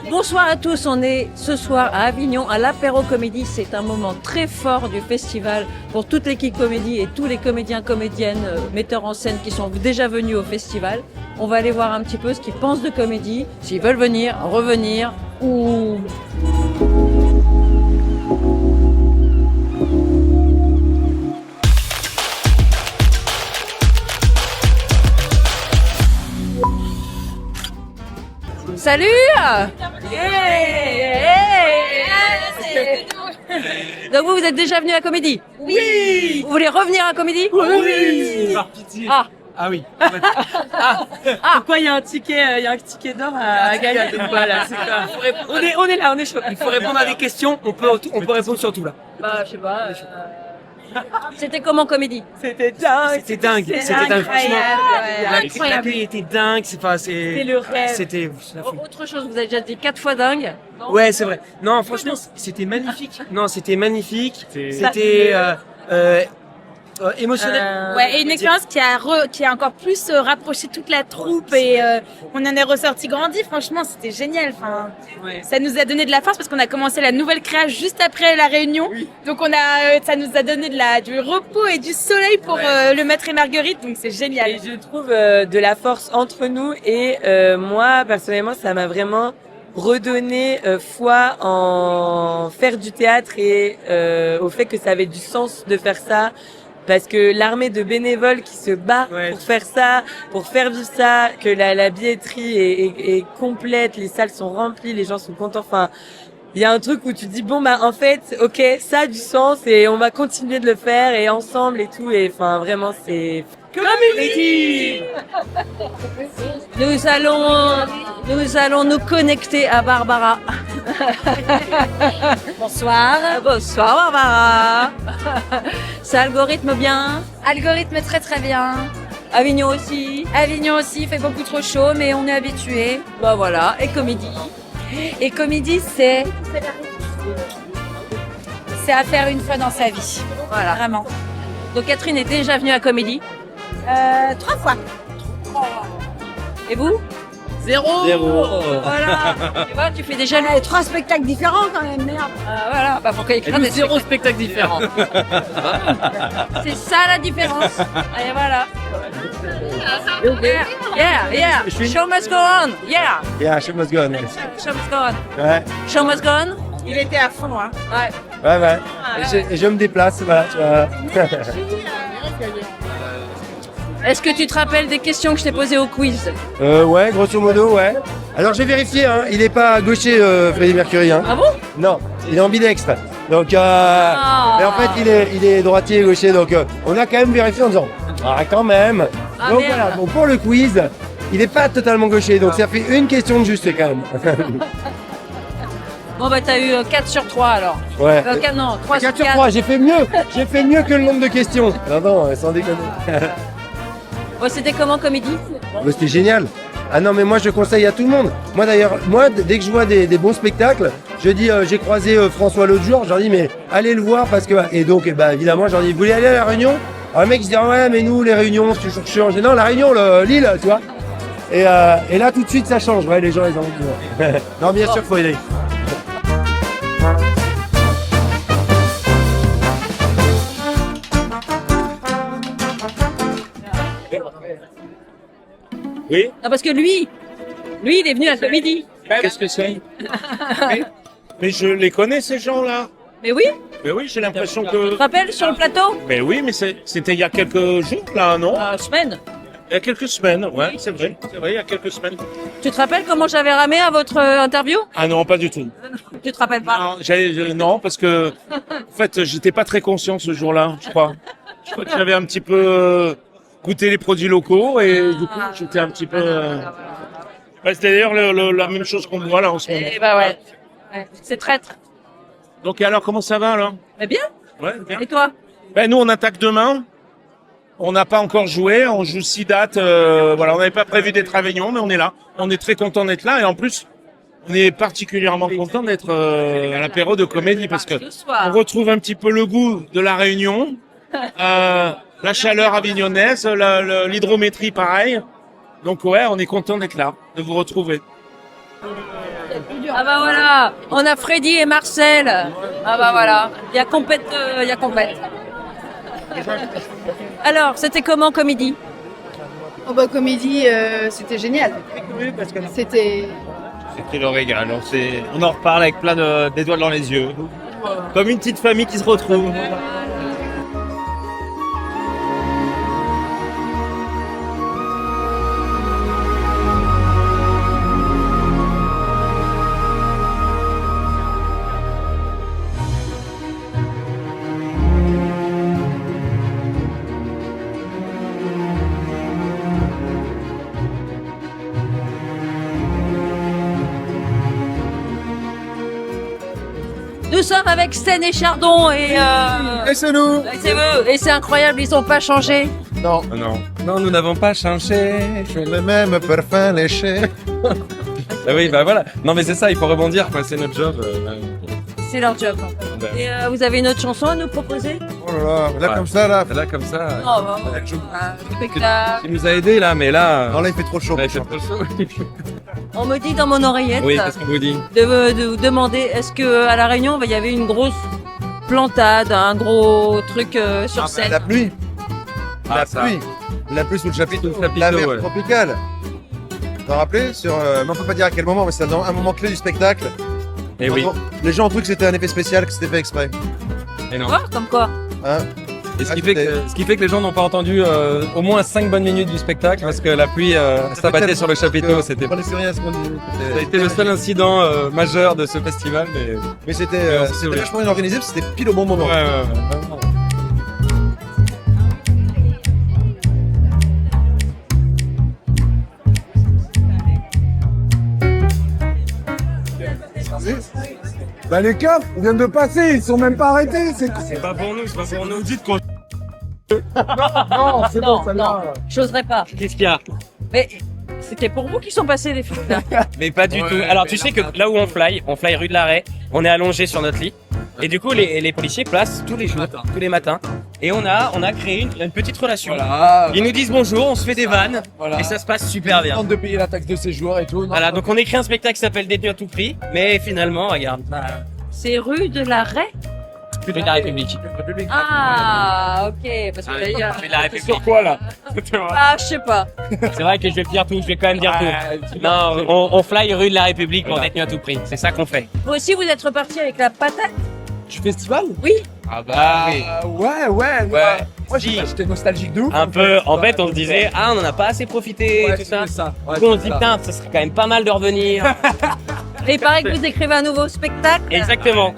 Bonsoir à tous, on est ce soir à Avignon à l'Apéro Comédie. C'est un moment très fort du festival pour toute l'équipe comédie et tous les comédiens, comédiennes, metteurs en scène qui sont déjà venus au festival. On va aller voir un petit peu ce qu'ils pensent de comédie, s'ils veulent venir, revenir ou... Salut! Donc vous êtes déjà venu à Comédie? Oui. Vous voulez revenir à Comédie? Oui. Par pitié. Ah oui. Pourquoi il y a un ticket d'or à gagner? Voilà, c'est ça. On est là, on est chaud. Il faut répondre à des questions. On peut répondre sur tout là. Bah je sais pas. C'était comment Comédie? C'était dingue. C'était dingue. Franchement, l'accueil était dingue. C'était le rêve. C'était la folie. Autre chose, vous avez déjà dit 4 fois dingue. Ouais, c'est vrai. Non, franchement, c'était magnifique. C'était émotionnel. Ouais, et une expérience qui a encore plus rapproché toute la troupe et on en est ressorti grandi. Franchement, c'était génial. Enfin, ça nous a donné de la force parce qu'on a commencé la nouvelle créa juste après la réunion. Oui. Donc ça nous a donné du repos et du soleil pour le Maître et Marguerite. Donc c'est génial. Et je trouve de la force entre nous et moi personnellement, ça m'a vraiment redonné foi en faire du théâtre et au fait que ça avait du sens de faire ça. Parce que l'armée de bénévoles qui se bat pour faire ça, pour faire vivre ça, que la billetterie est complète, les salles sont remplies, les gens sont contents. Enfin, il y a un truc où tu te dis bon bah en fait, ok, ça a du sens et on va continuer de le faire et ensemble et tout. Et enfin vraiment c'est Comédie. Nous allons nous connecter à Barbara. Bonsoir. Bonsoir Barbara. Ça algorithme bien? Algorithme très très bien. Avignon aussi? Avignon aussi, il fait beaucoup trop chaud mais on est habitué. Bah voilà, et Comédie? Et Comédie c'est à faire une fois dans sa vie. Voilà. Vraiment. Donc Catherine est déjà venue à Comédie? 3 fois. Et vous? Zéro. Voilà. Tu vois, tu fais déjà 3 spectacles différents quand même, merde. voilà, bah pourquoi écrire des Zéro spectacle différent. C'est ça la différence. Et voilà. Yeah. Show must go on. Yeah. Yeah, show must go on. Show must go on. Ouais, Show must go on. Il était à fond, hein. Ouais. ouais. Et je me déplace, voilà, tu vois. Est-ce que tu te rappelles des questions que je t'ai posées au quiz? Ouais, grosso modo, ouais. Alors j'ai vérifié, hein, il est pas gaucher, Freddie Mercury, hein. Ah bon? Non, il est ambidextre. Donc, mais en fait, il est droitier et gaucher, donc on a quand même vérifié en disant, quand même. Ah, donc merde. voilà, donc pour le quiz, il est pas totalement gaucher, donc ça fait une question de juste quand même. Bon bah t'as eu 4 sur 3 alors. Ouais. 3 sur 4 sur 4. 3, j'ai fait mieux que le nombre de questions. Non, sans déconner. Bon, c'était comment Comédie? Mais c'était génial. Ah non, mais moi je conseille à tout le monde. Moi d'ailleurs, dès que je vois des bons spectacles, je dis, j'ai croisé François l'autre jour, je leur dis, mais allez le voir parce que. Et donc, évidemment, je leur dis, vous voulez aller à la Réunion? Alors le mec il se dit, ouais, mais nous, les Réunions, c'est toujours chiant. Je dis, non, la Réunion, Lille, tu vois. Et là, tout de suite, ça change. Ouais, les gens, ils ont envie de voir. Non, bien sûr, faut y aller. Oui. Non, parce que lui, il est venu à Comédie. Qu'est-ce que c'est? Mais je les connais ces gens-là. Mais oui, Mais oui, j'ai l'impression tu que. te rappelles sur le plateau? Mais oui, mais c'était il y a quelques jours là, non? Semaine. Il y a quelques semaines, ouais, c'est vrai, il y a quelques semaines. Tu te rappelles comment j'avais ramé à votre interview? Ah non, pas du tout. Tu te rappelles pas? Non, parce que en fait, j'étais pas très conscient ce jour-là, je crois. Je crois que j'avais un petit peu goûté les produits locaux et du coup, j'étais un petit peu. Ouais, c'est d'ailleurs la même chose qu'on voit là en ce moment. Eh bah ouais. C'est traître. Donc et alors, comment ça va alors? Mais bien. Ouais, bien. Et toi? Ben nous, on attaque demain. On n'a pas encore joué, on joue 6 dates. Voilà, on n'avait pas prévu d'être à Avignon, mais on est là. On est très content d'être là et en plus, on est particulièrement content d'être à l'apéro de Comédie parce que on retrouve un petit peu le goût de la Réunion, la chaleur avignonnaise, l'hydrométrie pareil. Donc ouais, on est content d'être là, de vous retrouver. Ah bah voilà, on a Freddy et Marcel. Ah bah voilà, il y a compète, Alors, c'était comment Comédie? Oh bah comédie, c'était génial. C'était C'était le régal. On en reparle avec plein d'étoiles dans les yeux. Comme une petite famille qui se retrouve. Nous sommes avec Sten et Chardon et c'est nous. c'est eux. Et c'est incroyable, ils ont pas changé. Non, Non, nous n'avons pas changé. le même parfum léché. Ah oui, bah voilà. Non, mais c'est ça, il faut rebondir, quoi. C'est notre job. C'est leur job. Et vous avez une autre chanson à nous proposer? Oh là là, Ouais. comme ça, là. Là, comme ça. Oh, bah, spectacle. Il nous a aidés, là, mais là. Non, là, il fait trop chaud. là, il fait trop chaud. On me dit dans mon oreillette Oui, qu'est-ce qu'on vous dit? de vous demander est-ce que à la Réunion il y avait une grosse plantade, un gros truc sur scène? La pluie. Ah, ça. La pluie sous le chapiteau. Sous le chapiteau, La mer ouais. tropicale. Vous vous rappelez sur, mais on peut pas dire à quel moment, mais c'est un moment clé du spectacle. Et oui. Les gens ont cru que c'était un effet spécial, que c'était fait exprès. Et non. Quoi? Comme quoi? Hein Et ce qui fait que les gens n'ont pas entendu au moins 5 bonnes minutes du spectacle parce que la pluie s'abattait sur le chapiteau. C'était Prenez sérieux à ce qu'on dit. Ça a été le seul incident majeur de ce festival, mais Mais c'était on s'est c'était sauvé. vachement bien organisé, parce que c'était pile au bon moment. ouais, vraiment. Bah les keufs viennent de passer, ils sont même pas arrêtés, c'est cool. C'est pas pour nous, c'est pas pour nous. Dites qu'on Non, c'est bon, celle-là. J'oserais pas. Qu'est-ce qu'il y a? Mais c'était pour vous qui sont passés les films là. Mais pas du tout. Alors tu sais que là où on fly rue de l'Arrêt, on est allongé sur notre lit. Et du coup, les policiers passent tous les jours, tous les matins. Et on a créé une petite relation. Ils nous disent bonjour, on se fait des vannes. Et ça se passe super bien. De payer la taxe de séjour et tout. Voilà, donc on écrit un spectacle qui s'appelle Détenu à tout prix. Mais finalement, regarde, C'est rue de l'Arrêt? rue de la République. Ah, ok. Parce que Rue de la République. Sur quoi là? ah, je sais pas. C'est vrai que je vais dire tout, je vais quand même dire tout. Non, on fly rue de la République pour Détenu à tout prix. C'est ça qu'on fait. Vous aussi, vous êtes reparti avec la patate? Du festival? Oui. Ah bah oui. Ouais. Moi Si. j'étais nostalgique de ouf. Un peu, en fait, on se disait, ah, on en a pas assez profité, Ouais, tout ça. c'est ça. Du coup, on se dit, putain, ça serait quand même pas mal de revenir. Et il paraît que vous écrivez un nouveau spectacle. Exactement.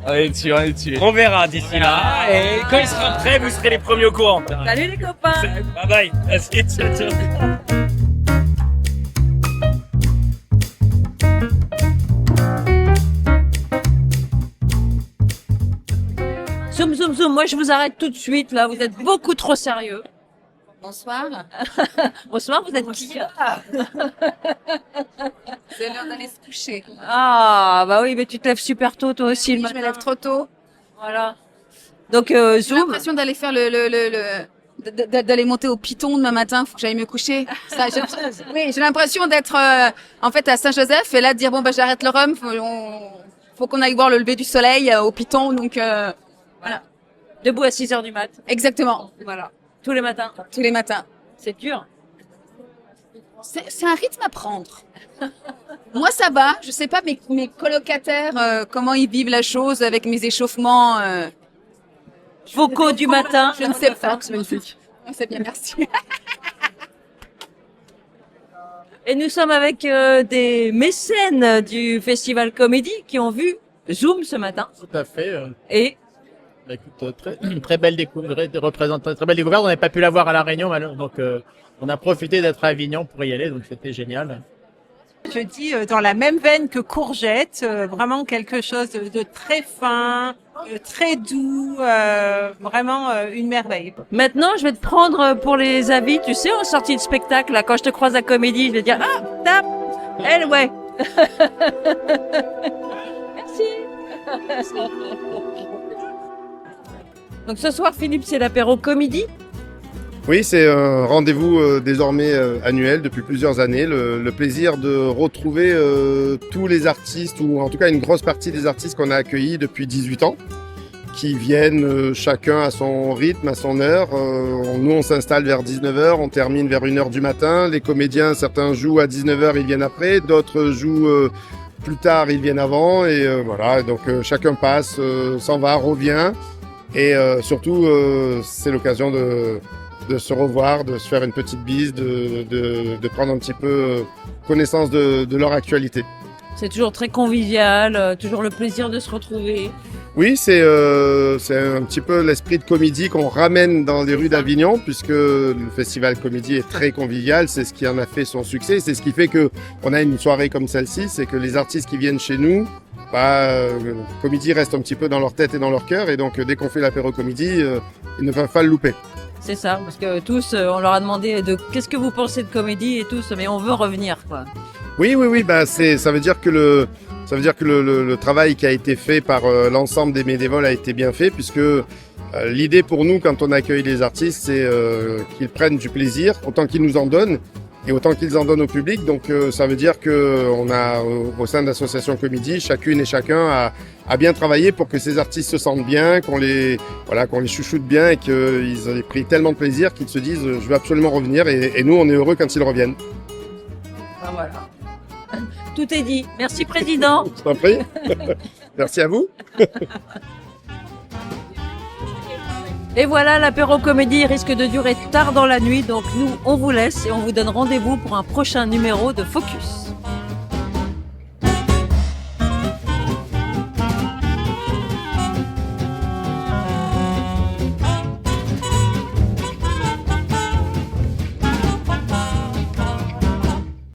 On est dessus. On verra d'ici là. Et quand il sera prêt, vous serez les premiers au courant. Salut les copains. Bye bye. Merci. Ciao, ciao. Zoom, zoom, zoom. Moi, je vous arrête tout de suite là. Vous êtes beaucoup trop sérieux. bonsoir. Bonsoir, vous êtes qui? C'est l'heure d'aller se coucher. Ah, bah oui, mais tu te lèves super tôt toi aussi le Je matin. me lève trop tôt. Voilà. Donc, J'ai zoom. l'impression d'aller faire d'aller monter au Piton demain matin, faut que j'aille me coucher. Oui, j'ai l'impression d'être en fait à Saint-Joseph et là de dire bon bah j'arrête le rhum, faut qu'on aille voir le lever du soleil au Piton donc voilà. Debout à 6h du mat. Exactement. Voilà, Tous les matins. tous les matins. C'est dur. C'est un rythme à prendre. Moi ça va, je sais pas mes colocataires comment ils vivent la chose avec mes échauffements Vocaux du matin. je ne sais pas. C'est magnifique. C'est bien, merci. Et nous sommes avec des mécènes du Festival Comédie qui ont vu Zoom ce matin. Tout à fait. Et Bah, écoute, très belle découverte, très belle découverte. On n'avait pas pu la voir à La Réunion, donc on a profité d'être à Avignon pour y aller, donc c'était génial. Je dis dans la même veine que Courgette, vraiment quelque chose de très fin, très doux, vraiment une merveille. maintenant, je vais te prendre pour les avis, tu sais, en sortie de spectacle, là, quand je te croise à Comédie, je vais dire, ah, tap, elle, ouais. Merci. Donc ce soir, Philippe, c'est l'apéro Comédie. Oui, c'est un rendez-vous désormais annuel depuis plusieurs années. Le plaisir de retrouver tous les artistes, ou en tout cas une grosse partie des artistes qu'on a accueillis depuis 18 ans, qui viennent chacun à son rythme, à son heure. Nous, on s'installe vers 19h, on termine vers 1h du matin. Les comédiens, certains jouent à 19h, ils viennent après. D'autres jouent plus tard, ils viennent avant. Et voilà, donc chacun passe, s'en va, revient. Et surtout, c'est l'occasion de se revoir, de se faire une petite bise, de prendre un petit peu connaissance de leur actualité. C'est toujours très convivial, toujours le plaisir de se retrouver. Oui, c'est un petit peu l'esprit de comédie qu'on ramène dans les rues d'Avignon, puisque le festival comédie est très convivial. C'est ce qui en a fait son succès. C'est ce qui fait que on a une soirée comme celle-ci, c'est que les artistes qui viennent chez nous, comédie reste un petit peu dans leur tête et dans leur cœur. Et donc, dès qu'on fait l'apéro comédie, ils ne peuvent pas le louper. C'est ça, parce que tous, on leur a demandé qu'est-ce que vous pensez de comédie et tous, mais on veut revenir, quoi. Oui, ça veut dire que le travail qui a été fait par l'ensemble des bénévoles a été bien fait, puisque l'idée pour nous, quand on accueille les artistes, c'est qu'ils prennent du plaisir, autant qu'ils nous en donnent, et autant qu'ils en donnent au public. Donc ça veut dire que on a au sein de l'association Comédie, chacune et chacun a bien travaillé pour que ces artistes se sentent bien, qu'on les chouchoute bien et qu'ils aient pris tellement de plaisir qu'ils se disent je veux absolument revenir, et nous on est heureux quand ils reviennent. Ah, voilà. Tout est dit. Merci, Président. Je t'en prie. Merci à vous. Et voilà, l'apéro comédie risque de durer tard dans la nuit, donc nous, on vous laisse et on vous donne rendez-vous pour un prochain numéro de Focus.